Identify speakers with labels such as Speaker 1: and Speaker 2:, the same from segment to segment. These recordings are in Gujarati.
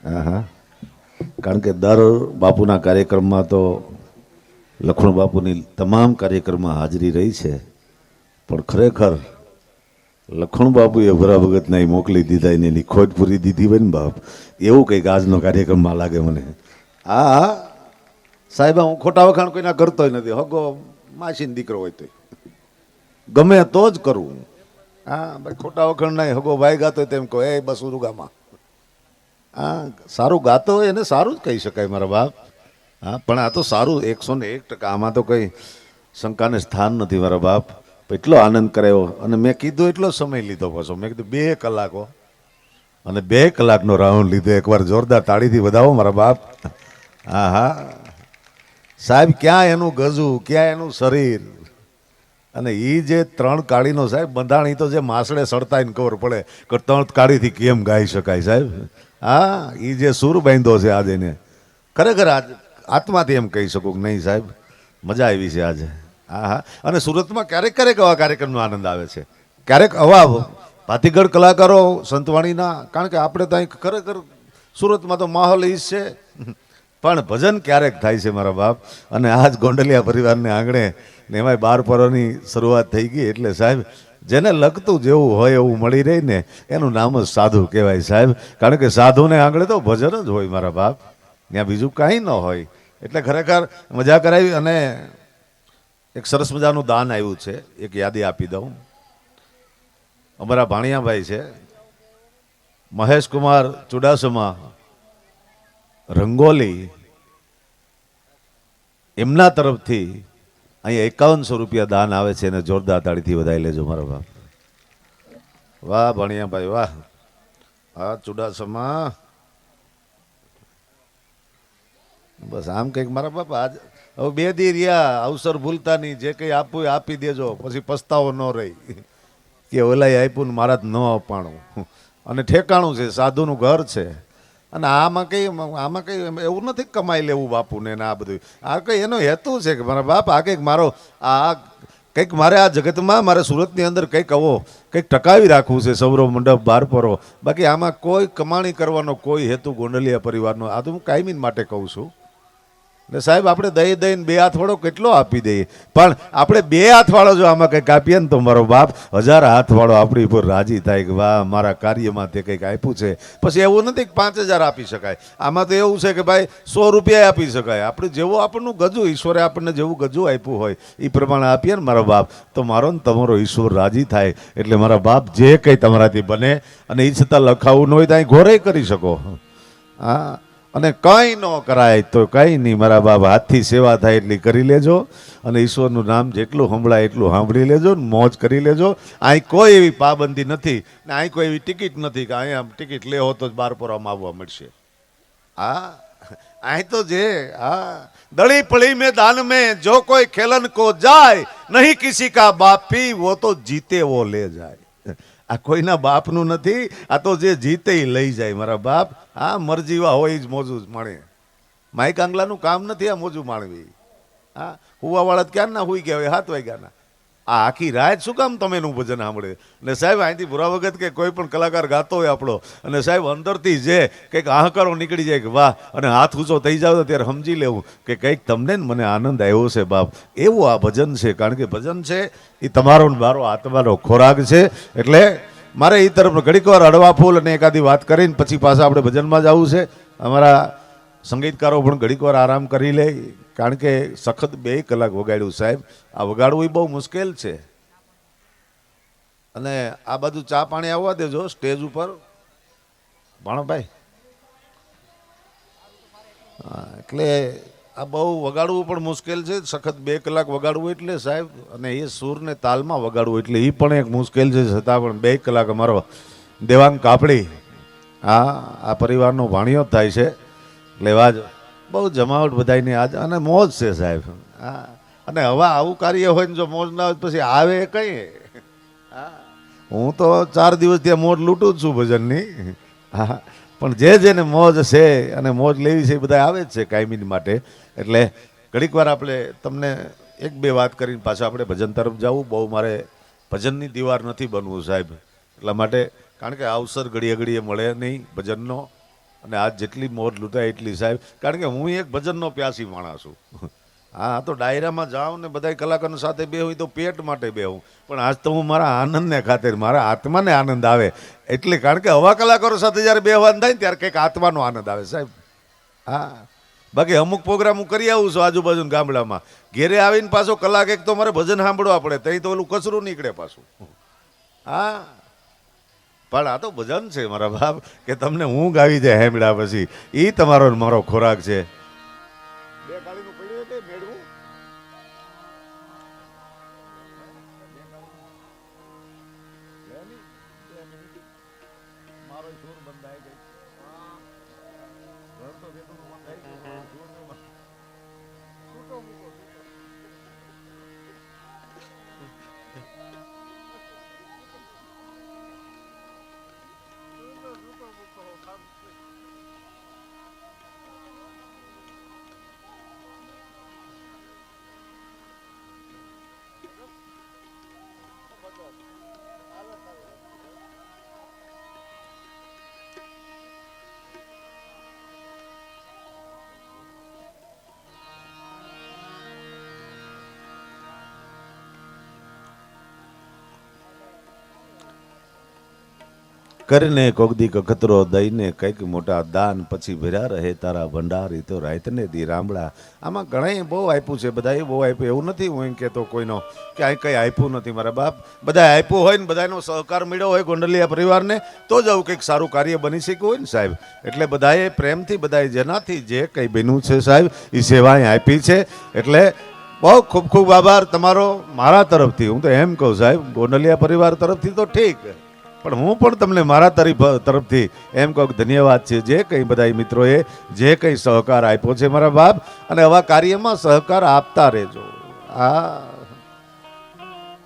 Speaker 1: હા હા, કારણ કે દર બાપુના કાર્યક્રમમાં તો લખણ બાપુની તમામ કાર્યક્રમમાં હાજરી રહી છે, પણ ખરેખર લખણ બાપુએ ભરા ભગતના મોકલી દીધા એની ખોટ પૂરી દીધી હોય ને બાપ, એવું કંઈક આજનો કાર્યક્રમમાં લાગે મને. હા હા સાહેબ, હું ખોટા વખાણ કોઈના કરતોય નથી. હગો માસીનો દીકરો હોય તો ગમે તો જ કરવું. હા ભાઈ, ખોટા વખાણ નહીં. હગો ભાઈ ગાતો હોય તેમ કહો એ બસ ઉરુગામાં. હા, સારું ગાતો હોય એને સારું જ કહી શકાય મારા બાપ. હા, પણ આ તો સારું 101%. આમાં તો કંઈ શંકાને સ્થાન નથી મારા બાપ. એટલો આનંદ કરાયો અને મેં કીધું એટલો સમય લીધો પાછો. મેં કીધું 2 કલાકો અને 2 કલાકનો રાઉન્ડ લીધો. એકવાર જોરદાર તાળીથી વધાવો મારા બાપ. હા હા સાહેબ, ક્યાં એનું ગજું, ક્યાં એનું શરીર, અને એ જે 3 કાળીનો સાહેબ બંધાણી તો જે માસડે સડતા ને ખબર પડે કે 3 કાળીથી કેમ ગાઈ શકાય સાહેબ. હા, એ જે સૂર બાંધ્યો છે આજે એને, ખરેખર આજ આત્માથી એમ કહી શકું કે નહીં સાહેબ, મજા આવી છે આજે. હા હા, અને સુરતમાં ક્યારેક ક્યારેક આવા કાર્યક્રમનો આનંદ આવે છે. ક્યારેક આવા ભાતીગળ કલાકારો સંતવાણીના, કારણ કે આપણે તો અહીં ખરેખર સુરતમાં તો માહોલ ઈ છે, પણ ભજન ક્યારેક થાય છે મારા બાપ. અને આજ ગોંડલિયા પરિવારને આંગણે ને એમાંય 12 પરોની શરૂઆત થઈ ગઈ એટલે સાહેબ, જેને લગતું જેવું હોય એવું મળી રહી ને એનું નામ જ સાધુ કહેવાય સાહેબ. કારણ કે સાધુને આંગણે તો ભજન જ હોય મારા બાપ, ત્યાં બીજું કાંઈ ન હોય. એટલે ખરેખર મજા કરાવી. અને એક સરસ મજાનું દાન આવ્યું છે, એક યાદી આપી દઉં. અમારા ભાણિયાભાઈ છે મહેશકુમાર ચુડાસમા રંગોલી, એમના તરફથી અહીંયા 5100 રૂપિયા દાન આવે છે, એને જોરદાર તાળીથી વધાવી લેજો મારા બાપ. વાહ ભાણિયાભાઈ વાહ. હા ચુડાસમા, બસ આમ કંઈક મારા બાપા. આજ હવે 2 દી રહ્યા, અવસર ભૂલતા નહીં. જે કંઈ આપવું એ આપી દેજો, પછી પસ્તાવો ન રહી કે ઓલાય આપ્યું ને મારા જ ન અપાણું. અને ઠેકાણું છે, સાધુનું ઘર છે. અને આમાં કંઈ એવું નથી કમાઈ લેવું બાપુને ને આ બધું. આ કંઈ એનો હેતુ છે કે મારા બાપ આ કંઈક મારો આ કંઈક મારે આ જગતમાં મારે સુરતની અંદર કંઈક આવો કંઈક ટકાવી રાખવું છે, સૌરવ મંડપ 12 પરો. બાકી આમાં કોઈ કમાણી કરવાનો કોઈ હેતુ ગોંડલિયા પરિવારનો, આ તો હું કાયમી માટે કહું છું. ને સાહેબ, આપણે દઈ દઈને 2 હાથવાળો કેટલો આપી દઈએ, પણ આપણે 2 હાથવાળો જો આમાં કંઈક આપીએ ને તો મારો બાપ 1000 હાથવાળો આપણી ઉપર રાજી થાય કે વાહ, મારા કાર્યમાં તે કંઈક આપ્યું છે. પછી એવું નથી કે 5000 આપી શકાય. આમાં તો એવું છે કે ભાઈ 100 રૂપિયા આપી શકાય. આપણે જેવું આપણનું ગજું, ઈશ્વરે આપણને જેવું ગજું આપ્યું હોય એ પ્રમાણે આપીએ ને મારા બાપ, તો મારો ને તમારો ઈશ્વર રાજી થાય. એટલે મારા બાપ, જે કંઈ તમારાથી બને, અને એ છતાં લખાવું ન હોય તો અહીં ઘોરે કરી શકો. હા, અને કંઈ ન કરાય તો કંઈ નહીં મારા બાપ, હાથથી સેવા થાય એટલી કરી લેજો. અને ઈશ્વરનું નામ જેટલું સંભળાય એટલું સાંભળી લેજો ને મોજ કરી લેજો. અહીં કોઈ એવી પાબંદી નથી ને અહીં કોઈ એવી ટિકિટ નથી કે અહીંયા ટિકિટ લેવો તો જ 12 પરામાં આવવા મળશે. હા, અહીં તો જે હા દળી પડી મેં દાન में जो कोई खेलन को जाए नहीं किसी का बापी वो तो जीते वो ले जाए. આ કોઈના બાપનું નથી, આ તો જે જીતે એ લઈ જાય મારા બાપ. હા, મરજીવા હોય જ મોજું જ માણે. માઈક આંગલાનું કામ નથી આ મોજું માણવી. હા, હુવાવાળા ક્યાં ના હુઈ ગયા હોય 7 વાગ્યાના. આ આખી રાત શું કામ તમે એનું ભજન સાંભળે. ને સાહેબ, અહીંથી ભૂરા વખત કે કોઈ પણ કલાકાર ગાતો હોય આપણો, અને સાહેબ અંદરથી જે કંઈક આહકારો નીકળી જાય કે વાહ, અને હાથ ઊંચો થઈ જાવ તો ત્યારે સમજી લેવું કે કંઈક તમને ને મને આનંદ આવ્યો છે બાપ. એવું આ ભજન છે. કારણ કે ભજન છે એ તમારો ને મારો આત્માનો ખોરાક છે. એટલે મારે એ તરફ ઘડીક વાર હળવા ફૂલ અને એકાદી વાત કરીને પછી પાછા આપણે ભજનમાં જ આવવું છે. અમારા સંગીતકારો પણ ઘડીક વાર આરામ કરી લે, કારણ કે સખત 2 કલાક વગાડ્યું સાહેબ. આ વગાડવું એ બહુ મુશ્કેલ છે. અને આ બાજુ ચા પાણી આવવા દેજો સ્ટેજ ઉપર ભાણભાઈ. હા, એટલે આ બહુ વગાડવું પણ મુશ્કેલ છે. સખત 2 કલાક વગાડવું એટલે સાહેબ, અને એ સૂરને તાલમાં વગાડવું એટલે એ પણ એક મુશ્કેલ છે. છતાં પણ 2 કલાક અમારો દેવાંગ કાપડી, હા, આ પરિવારનો ભાણિયો થાય છે. એટલે આજ બહુ જમાવટ બધાની આજ, અને મોજ છે સાહેબ. હા, અને હવે આવું કાર્ય હોય ને જો મોજ ના હોય પછી આવે કઈ. હા, હું તો 4 દિવસ ત્યાં મોજ લૂંટું જ છું ભજનની. હા, પણ જેને મોજ છે અને મોજ લેવી છે એ બધા આવે જ છે કાયમી માટે. એટલે ઘડીક વાર આપણે તમને 1-2 વાત કરીને પાછા આપણે ભજન તરફ જવું. બહુ મારે ભજનની દીવાર નથી બનવું સાહેબ, એટલા માટે. કારણ કે અવસર ઘડીએ ઘડીએ મળે નહીં ભજનનો. અને આજ જેટલી મોર લૂંટાય એટલી સાહેબ, કારણ કે હું એક ભજનનો પ્યાસી માણસ છું. હા તો ડાયરામાં જાઉં ને બધા કલાકારો સાથે બે હોય તો પેટ માટે બેહું, પણ આજ તો હું મારા આનંદને ખાતર, મારા આત્માને આનંદ આવે એટલે, કારણ કે હવા કલાકારો સાથે જ્યારે બેહવાનું થાય ને ત્યારે કંઈક આત્માનો આનંદ આવે સાહેબ. હા બાકી અમુક પ્રોગ્રામ હું કરી આવું છું આજુબાજુ ગામડામાં, ઘેરે આવીને પાછો કલાક એક તો મારે ભજન સાંભળવા પડે, ત્યાં તો ઓલું કચરું નીકળે પાછું. હા પણ આ તો ભજન છે મારા બાપ, કે તમને ઊંઘ આવી જાય હેમડા પછી, એ તમારો મારો ખોરાક છે. બે કાળીનું પડ્યું એટલે મેળવું મારો સુર બંધાઈ ગઈ. ઘર તો બેઠું બંધાઈ ગયું, છૂટો મૂકો. કરીને કોક દી કખતરો દઈને કંઈક મોટા દાન, પછી ભર્યા રહે તારા ભંડાર, એ તો રાતને દી રામડા. આમાં ઘણાએ બહુ આપ્યું છે, બધાએ બહુ આપ્યું, એવું નથી હું એમ કહેતો કોઈનો કે આ કંઈ આપ્યું નથી. મારા બાપ બધાએ આપ્યું હોય ને બધાનો સહકાર મળ્યો હોય ગોંડલિયા પરિવારને, તો જ આવું કંઈક સારું કાર્ય બની શક્યું હોય ને સાહેબ. એટલે બધાએ પ્રેમથી, બધાએ જેનાથી જે કંઈ બન્યું છે સાહેબ એ સેવાએ આપી છે. એટલે બહુ ખૂબ ખૂબ આભાર તમારો મારા તરફથી. હું તો એમ કહું સાહેબ, ગોંડલિયા પરિવાર તરફથી તો ઠીક, પણ હું પણ તમને મારા તરફથી એમ કહું ધન્યવાદ છે, જે કંઈ બધા મિત્રોએ જે કંઈ સહકાર આપ્યો છે મારા બાપ, અને આવા કાર્યમાં સહકાર આપતા રહેજો. આ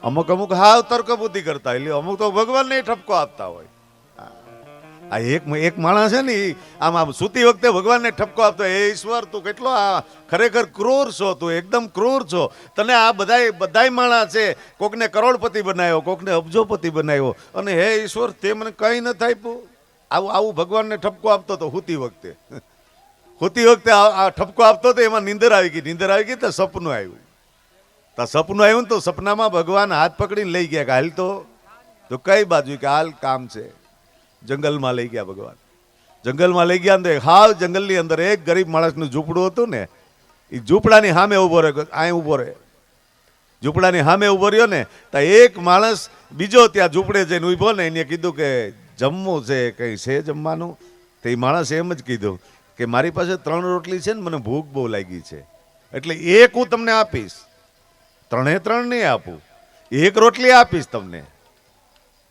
Speaker 1: અમુક હાવ તર્ક બુદ્ધિ કરતા, એટલે અમુક તો ભગવાનને ઠપકો આપતા હોય. આ એક માણસ છે ને, આમ સૂતી વખતે ભગવાનને ઠપકો આપતો, હે ઈશ્વર તું કેટલો આ ખરેખર ક્રૂર છો, તું એકદમ ક્રૂર છો, તને આ બધાય માણસ છે, કોકને કરોડપતિ બનાવ્યો, કોકને અબજોપતિ બનાવ્યો, અને હે ઈશ્વર તે મને કંઈ નથી આપ્યું. આવું ભગવાનને ઠપકો આપતો તો સૂતી વખતે આ ઠપકો આપતો તો એમાં નીંદર આવી ગઈ તો સપનું આવ્યું. તો સપનું આવ્યું ને તો સપનામાં ભગવાન હાથ પકડીને લઈ ગયા કે હાલ તો કઈ બાજુ, કે હાલ કામ છે. જંગલમાં લઈ ગયા ભગવાન, જંગલમાં લઈ ગયા ને હાવ જંગલની અંદર એક ગરીબ માણસનું ઝૂંપડું હતું ને, એ ઝૂંપડાની સામે ઉભો રહ્યો, અહીં ઉભો રહે, ઝૂંપડાની સામે ઉભો રહ્યો ને, તો એક માણસ બીજો ત્યાં ઝૂંપડે જઈને ઉભો ને, એને કીધું કે જમવું છે, કંઈ છે જમવાનું? તો એ માણસ એમ જ કીધું કે મારી પાસે 3 રોટલી છે ને, મને ભૂખ બહુ લાગી છે, એટલે એક હું તમને આપીશ, 3 નહીં આપું, 1 રોટલી આપીશ તમને,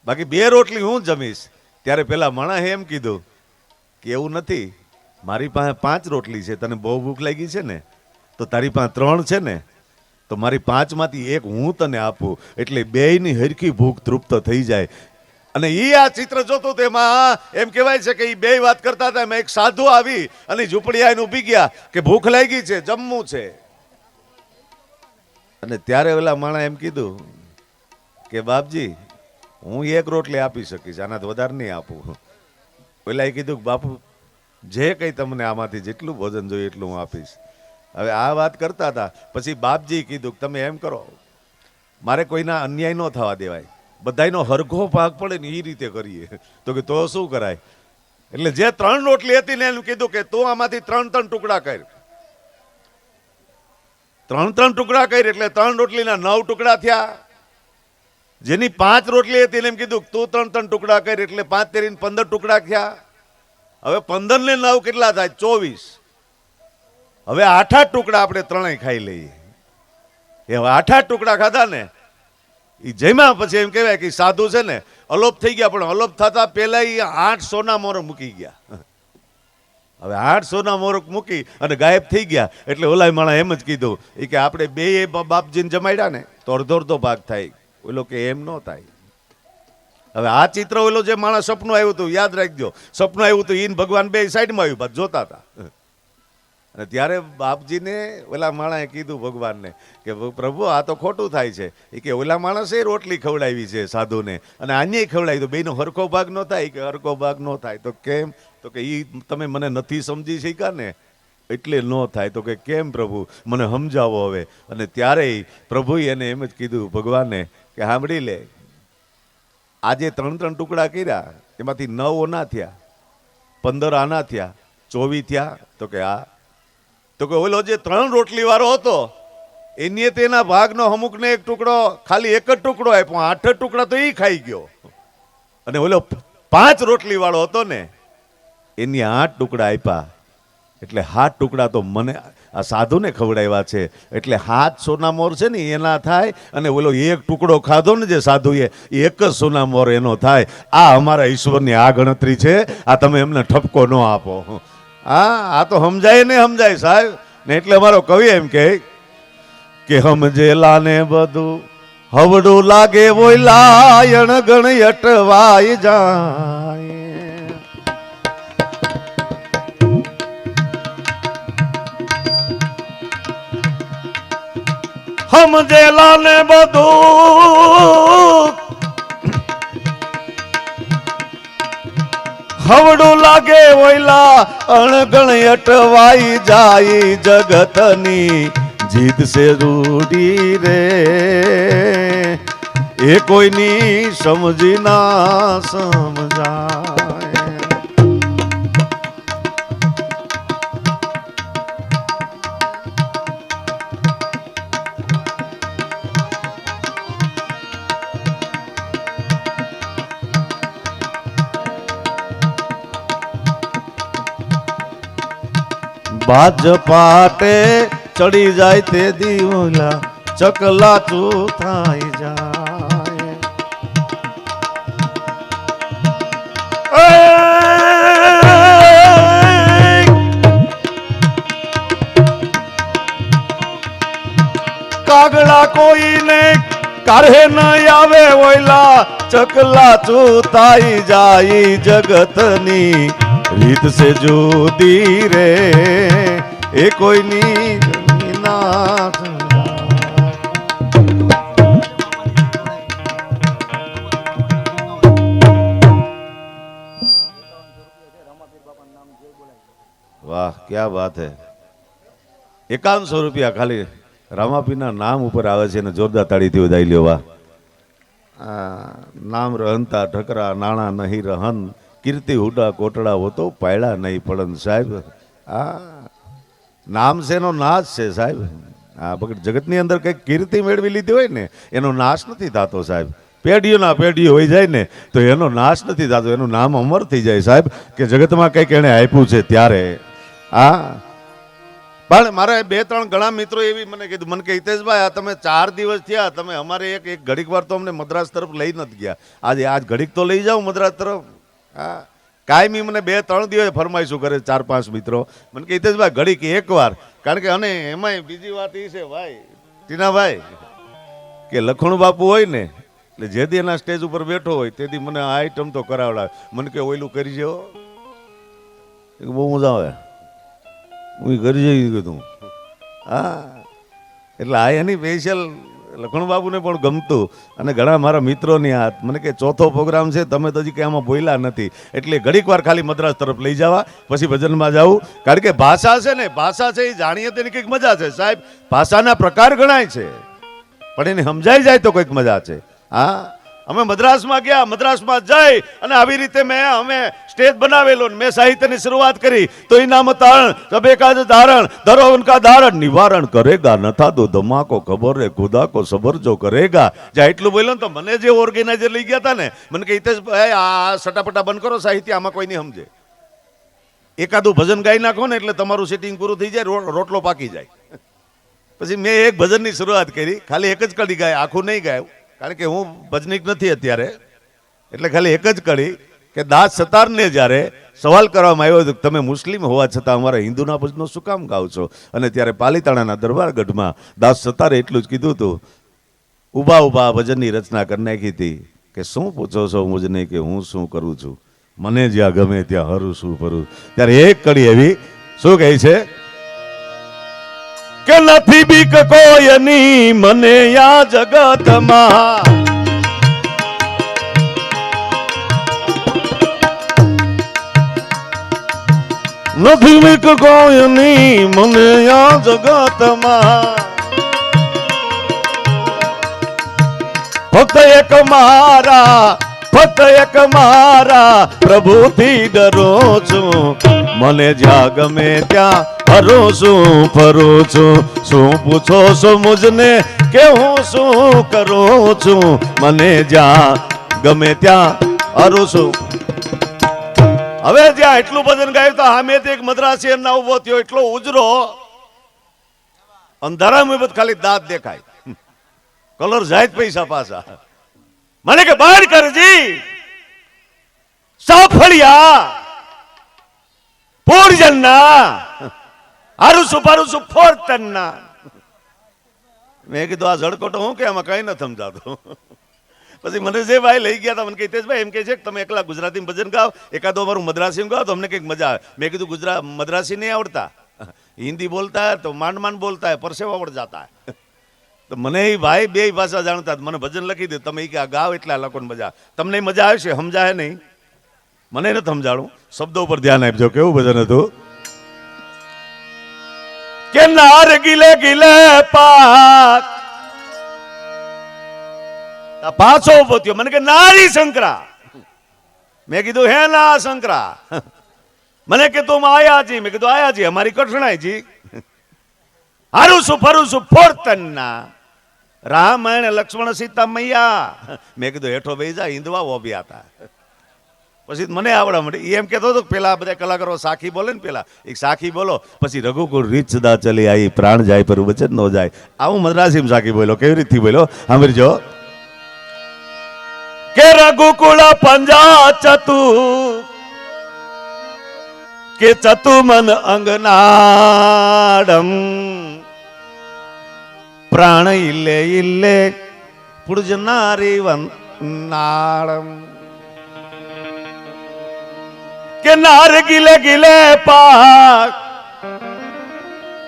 Speaker 1: બાકી 2 રોટલી હું જમીશ. ત્યારે પેલા માણસે એમ કીધું કે એવું નથી, મારી પાસે 5 રોટલી છે, તને બહુ ભૂખ લાગી છે ને, તો તારી પાસે 3 છે ને, તો મારી 5માંથી 1 હું તને આપું, એટલે બેયની હરખી ભૂખ તૃપ્ત થઈ જાય. અને એ આ ચિત્ર જોતો તેમાં એમ કહેવાય છે કે એ બે વાત કરતા હતા, એમાં એક સાધુ આવી અને ઝૂંપડી આવીને ઊભી ગયા કે ભૂખ લાગી છે, જમવું છે. અને ત્યારે ઓલા માણસ એમ કીધું કે બાપજી હું 1 રોટલી આપી શકીશ, આનાથી વધારે નહીં આપું. પેલા કીધું કે બાપુ જે કંઈ તમને આમાંથી જેટલું ભોજન જોઈએ એટલું હું આપીશ. હવે આ વાત કરતા હતા, પછી બાપજી કીધું કે તમે એમ કરો, મારે કોઈના અન્યાય ન થવા દેવાય, બધાયનો હરખો ભાગ પડે ને એ રીતે કરીએ. તો કે તો શું કરાય? એટલે જે 3 રોટલી હતી ને એનું કીધું કે તું આમાંથી 3 ટુકડા કર, 3 ટુકડા કર, એટલે 3 રોટલીના 9 ટુકડા થયા. જેની 5 રોટલી હતી એને એમ કીધું તું 3 ટુકડા કર, એટલે 5 તેરી 15 ટુકડા થયા. હવે 15 ને 9 કેટલા થાય? 24. હવે 8 ટુકડા આપણે 3 ખાઈ લઈએ. એ 8 ટુકડા ખાધા ને એ જેમાં પછી એમ કહેવાય કે સાધુ છે ને અલોપ થઈ ગયા, પણ અલોપ થતા પહેલા એ 8 સોના મોર મૂકી ગયા. હવે 8 સોના મોર મૂકી અને ગાયબ થઈ ગયા. એટલે ઓલા માણા એમ જ કીધું કે આપણે બે બાપજીને જમાડ્યા ને તો અડધો ભાગ થાય, ઓલો કે એમ ન થાય. હવે આ ચિત્ર ઓલો જે માણસ સપનું આવ્યું હતું, યાદ રાખજો, સપનું આવ્યું હતું ઈન ભગવાન બે સાઈડમાં આવ્યું જોતા હતા. અને ત્યારે બાપજીને ઓલા માણસે કીધું ભગવાનને કે પ્રભુ આ તો ખોટું થાય છે. એ કે ઓલા માણસે રોટલી ખવડાવી છે સાધુને અને આને ખવડાવી, તો બેનો હરખો ભાગ ન થાય? કે હરખો ભાગ ન થાય. તો કેમ? તો કે ઈ તમે મને નથી સમજી શક્યા ને એટલે ન થાય. તો કે કેમ પ્રભુ મને સમજાવો હવે. અને ત્યારે પ્રભુએ એને એમ જ કીધું ભગવાને કે સાંભળી લે, આજે 3 ટુકડા કર્યા એમાંથી 9 ઓના થયા, 15 આના થયા, 24 થયા. તો કે હા. તો કે ઓલો જે 3 રોટલી વાળો હતો એની તેના ભાગનો અમુકને એક ટુકડો, ખાલી એક જ ટુકડો આપ્યો, 8 ટુકડા તો એ ખાઈ ગયો. અને ઓલો 5 રોટલી વાળો હતો ને એની 8 ટુકડા આપ્યા. એટલે 7 ટુકડા તો મને આ સાધુને ખવડાવ્યા છે. એટલે 7 સોનામોર છે ને એના થાય, અને ઓલો એક ટુકડો ખાધો ને જે સાધુએ એક જ સોનામોર એનો થાય. આ અમારા ઈશ્વરની આ ગણતરી છે. આ તમે એમને ઠપકો ન આપો. આ તો સમજાય ને સમજાય સાહેબ ને. એટલે અમારો કવિ એમ કે સમજેલા ને બધું હવડું લાગે બોયલા અણગણ અટવાય જાય. સમજેલા ને બધું હવડું લાગે ઓયલા અણગણ અટવાઈ જાય. જગતની જીત સે રૂડી રે એ કોઈની સમજી ના સમજાય. બાજ પાટે ચડી જાય તે દીવલા ચકલા થાય જાય. કાગડા કોઈને કારે ન આવે ઓયલા ચકલા થાય જાય. જગતની રીત સે જુદી રે એ કોઈની ના. વાહ ક્યા વાત હે. 5100 રૂપિયા ખાલી રામાપીના નામ ઉપર આવે છે અને જોરદાર તાળીથી વધાઈ લ્યો. વાહ. નામ રહનતા ઠકરા નાણા નહીં રહન કીર્તિ હુડા કોટડા હો તો પાયડા નહીં પડન. સાહેબ નામ છે એનો નાશ છે સાહેબ. જગતની અંદર કંઈક કીર્તિ મેળવી લીધી હોય ને એનો નાશ નથી થતો સાહેબ. પેઢીઓના પેઢીઓ હોઈ જાય ને તો એનો નાશ નથી થતો, એનું નામ અમર થઈ જાય સાહેબ. કે જગતમાં કંઈક એને આપ્યું છે ત્યારે. પણ મારે 2-3 ઘણા મિત્રો એવી મને કીધું, મને કે હિતેશભાઈ આ તમે 4 દિવસ થયા, તમે અમારે એક ઘડીક વાર તો અમને મદ્રાસ તરફ લઈ નથી ગયા. આજ ઘડીક તો લઈ જાઓ મદ્રાસ તરફ. કાયમી મને 2-3 દિવસ ફરમાઈશું કરે 4-5 મિત્રો. મને કે હિતેશભાઈ ઘડીક એકવાર. કારણ કે અને એમાંય બીજી વાત એ છે ભાઈ ટીનાભાઈ કે લખણ બાપુ હોય ને એટલે જેથી એના સ્ટેજ ઉપર બેઠો હોય તેથી મને આ આઈટમ તો કરાવડાવે. મને કે ઓયલું કરી જેવો બહુ મજા આવે, હું કરી જઈ કીધું. એટલે આ એની સ્પેશિયલ લખણબાબુને પણ ગમતું. અને ઘણા મારા મિત્રોની આ મને કે ચોથો પ્રોગ્રામ છે, તમે તો હજી કંઈ આમાં બોલ્યા નથી, એટલે ઘડીક વાર ખાલી મદ્રાસ તરફ લઈ જવા પછી ભજનમાં જવું. કારણ કે ભાષા છે ને, ભાષા છે એ જાણીએ તેની કંઈક મજા છે સાહેબ. ભાષાના પ્રકાર ગણાય છે પણ એને સમજાઈ જાય તો કંઈક મજા છે. અમે મદ્રાસમાં ગયા, મદ્રાસમાં જઈ અને આવી રીતે અમે સ્ટેજ બનાવેલો, મેં સાહિત્યની શરૂઆત કરી. તો ઇનામ તારણ સભે કા ધારણ ધરો ઉનકા ધારણ નિવારણ કરેગા ન થા દો ધમાકો ખબર રે ખુદા કો સબર જો કરેગા. જ્યાં એટલું બોલ્યો ને તો મને જે ઓર્ગેનાઇઝર લઈ ગયા હતા ને મને કે હિતેશભાઈ આ સટાપટા બંધ કરો, સાહિત્ય આમાં કોઈ નહીં સમજે. એકાદું ભજન ગાઈ નાખો ને એટલે તમારું સેટિંગ પૂરું થઈ જાય, રોટલો પાકી જાય. પછી મેં એક ભજનની શરૂઆત કરી, ખાલી એક જ કડી ગાય, આખું નહીં ગાયું કારણ કે હું ભજનિક નથી અત્યારે. એટલે ખાલી એક જ કડી કે દાસ સતારને જ્યારે સવાલ કરવામાં આવ્યો હતો તમે મુસ્લિમ હોવા છતાં અમારા હિન્દુના ભજનો શું કામ ગાવ છો, અને ત્યારે પાલીતાણાના દરબારગઢમાં દાસ સતારે એટલું જ કીધું હતું. ઊભા ઊભા ભજનની રચના કરી નાખી હતી કે શું પૂછો છો મુજને કે હું શું કરું છું, મને જ્યાં ગમે ત્યાં હરું શું ફરું. ત્યારે એક કડી એવી શું કહે છે કે નથી બીક કોઈની મને યા જગતમાં, નથી વીક કોઈની મને આ જગતમાં, ફક્ત એક મારા પ્રભુથી ડરો છું. મને જ્યાં ગમે ત્યાં હરું છું ફરું છું. શું પૂછો છો મુજને કે હું શું કરું છું? મને જ્યાં ગમે ત્યાં હરું છું. હવે જ્યાં એટલું ભજન ગાયું તો સામેથી એક મદ્રાસી એમના ઉભો થયો, એટલો ઉજરો અંધારામાં ખાલી દાંત દેખાય, કલર જાય જ પૈસા પાછા. મને કે બહાર કરજી સાફળિયા પૂરજનના આરુસુ પારુસુ ફોરતનના. મેં કીધું આ ઝડકોટો હું કે આમાં કઈ ન સમજાતું. પછી મને જે ભાઈ લઈ ગયા હતા મને કહે તેજભાઈ એમ કહે છે કે તમે એકલા ગુજરાતીમાં ભજન ગાઓ, એકાદો અમારું મદ્રાસીમાં ગાઓ તો અમને કંઈક મજા આવે. મેં કીધું મદ્રાસી નહીં આવડતા, હિન્દી બોલતા હે તો માંડ માંડ બોલતા હે, પરસેવા પડ જાતા હે. તો મને એ ભાઈ બે ભાષા જાણતા, મને ભજન લખી દે તમે કે ગાવ એટલે આ લોકોને મજા. તમને મજા આવશે, સમજાય નહીં, મને નથી સમજાણું. શબ્દો ઉપર ધ્યાન આપજો. કેવું ભજન હતું કે નાર ગીલે ગીલે પાક પાછો ઉભો થયો. મને કે નારી શંકરા. મેં કીધું હે ના શંકરા. મને કે તું આયાજી. મેં કીધું આયાજી અમારી કઠણાઈજી. હારું શું ફરું છું ફોરતનના રામાયણ લક્ષ્મણ સીતા મૈયા. મેં કીધું હેઠો બેસી જા, હિંદવા ઓબ્યા હતા. પછી મને આવડા મળી. એમ કહેતો હતો પેલા બધા કલાકારો સાખી બોલે ને, પેલા એક સાખી બોલો, પછી રઘુકુળ રીત સદા ચલી આવી, પ્રાણ જાય પર વચન ન જાય. આવું મદ્રાસીમાં સાખી બોલ્યો. કેવી રીતથી બોલ્યો સાંભળજો કે રઘુકુળ પંજા ચતુ કે ચતુમન અંગનાડમ પ્રાણ ઇલે ઇલે પુરજનારી વનાળમ કે નાર ગીલે ગીલે પાક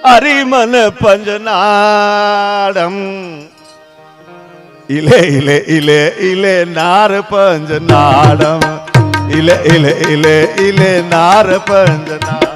Speaker 1: હરિમન પંજનાડમ ઇલે ઇલે ઇલે ઇલે નાર પંજનાડમ ઇલે ઇલે ઇલે ઇલે નાર પંજનાડમ.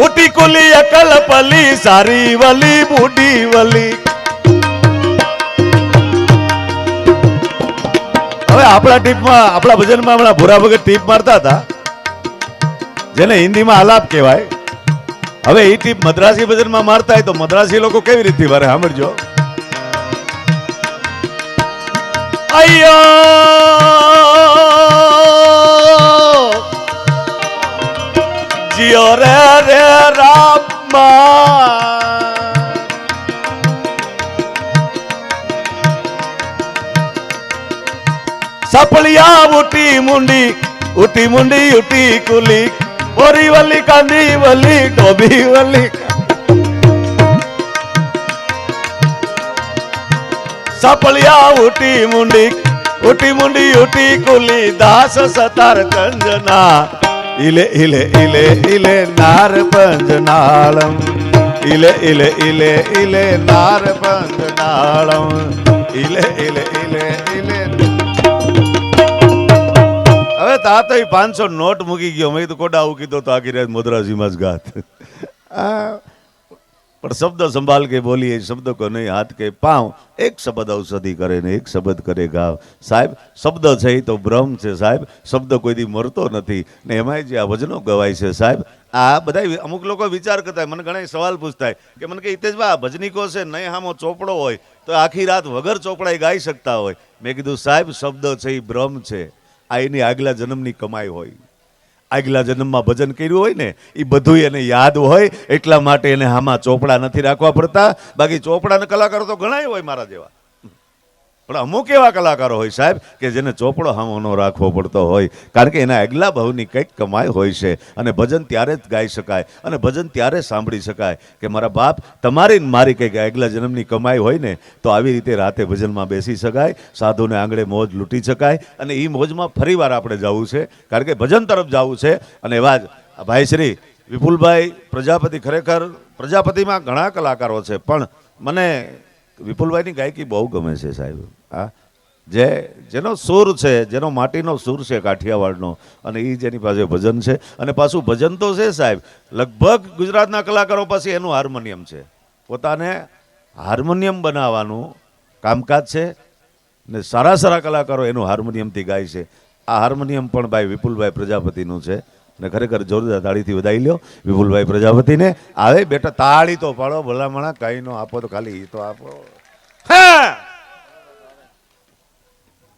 Speaker 1: ઉટી કુલી અકલ પલી સારી વલી બુડી વલી. હવે આપણા ટીપમાં આપણા ભજનમાં હમણાં ભૂરા ભગત ટીપ મારતા હતા, જેને હિન્દીમાં આલાપ કહેવાય. હવે એ ટીપ મદ્રાસી ભજનમાં મારતા હોય તો મદ્રાસી લોકો કેવી રીતે વારે સાંભળજો. અయ్యో જીઓ રે રે રામા સપલિયા ઉટી મુંડી ઉટી કુલી બોરી વલી કાંદી વલી ડોબી વલી સપલિયા ઉટી મુંડી ઉટી કુલી દાસ સતાર કંજના ઇલે ઇલે ઇલે ઇલે નાર પંજનાળમ ઇલે ઇલે ઇલે ઇલે નાર પંજનાળમ ઇલે ઇલે ઇલે ઇલે. હવે તા તો 500 નોટ મૂકી ગયો. મેં તો કોડા આવું કીધું તો આખી રાત મદ્રાસીમાં જ ગાત. પણ શબ્દ સંભાળ કે બોલીએ, શબ્દ કો નહીં હાથ કે પાँव, એક શબ્દ ઔષધિ કરે ને એક શબ્દ કરે ગાવ. સાહેબ શબ્દ છે એ તો બ્રહ્મ છે સાહેબ, શબ્દ કોઈ દી મરતો નથી. ને એમાંય જે આ ભજનો ગવાય છે સાહેબ, આ બધા અમુક લોકો વિચાર કરતા હોય, મને ઘણા સવાલ પૂછતા હોય કે મને કે હિતેશભાઈ આ ભજનીકો છે નહીં હામો ચોપડો હોય તો આખી રાત વગર ચોપડાએ ગાઈ શકતા હોય. મેં કીધું સાહેબ શબ્દ છે એ બ્રહ્મ છે, આ એની આગલા જન્મની કમાઈ હોય. આગલા જન્મમાં ભજન કર્યું હોય ને એ બધું એને યાદ હોય, એટલા માટે એને આમાં ચોપડા નથી રાખવા પડતા. બાકી ચોપડાના કલાકારો તો ઘણા હોય મારા જેવા. પણ અમુક એવા કલાકારો હોય સાહેબ કે જેને ચોપડો હામો ન રાખવો પડતો હોય, કારણ કે એના આગલા ભાવની કંઈક કમાઈ હોય છે. અને ભજન ત્યારે જ ગાઈ શકાય અને ભજન ત્યારે સાંભળી શકાય કે મારા બાપ તમારી ને મારી કંઈક આગલા જન્મની કમાઈ હોય ને તો આવી રીતે રાતે ભજનમાં બેસી શકાય, સાધુને આંગળે મોજ લૂંટી શકાય અને એ મોજમાં ફરીવાર આપણે જવું છે, કારણ કે ભજન તરફ જવું છે. અને એવા જ ભાઈ શ્રી વિપુલભાઈ પ્રજાપતિ, ખરેખર પ્રજાપતિમાં ઘણા કલાકારો છે પણ મને વિપુલભાઈની ગાયકી બહુ ગમે છે સાહેબ. હા, જેનો સૂર છે, જેનો માટીનો સૂર છે કાઠિયાવાડનો, અને એ જેની પાસે ભજન છે. અને પાછું ભજન તો છે સાહેબ, લગભગ ગુજરાતના કલાકારો પાસે એનું હાર્મોનિયમ છે, પોતાને હાર્મોનિયમ બનાવવાનું કામકાજ છે ને સારા સારા કલાકારો એનું હાર્મોનિયમથી ગાય છે. આ હાર્મોનિયમ પણ ભાઈ વિપુલભાઈ પ્રજાપતિનું છે ને ખરેખર જોરદાર તાળીથી વધાવી લ્યો વિપુલભાઈ પ્રજાપતિને. આવે બેટા તાળી તો પાડો, ભલામણા કંઈ નો આપો તો ખાલી એ તો આપો. હા,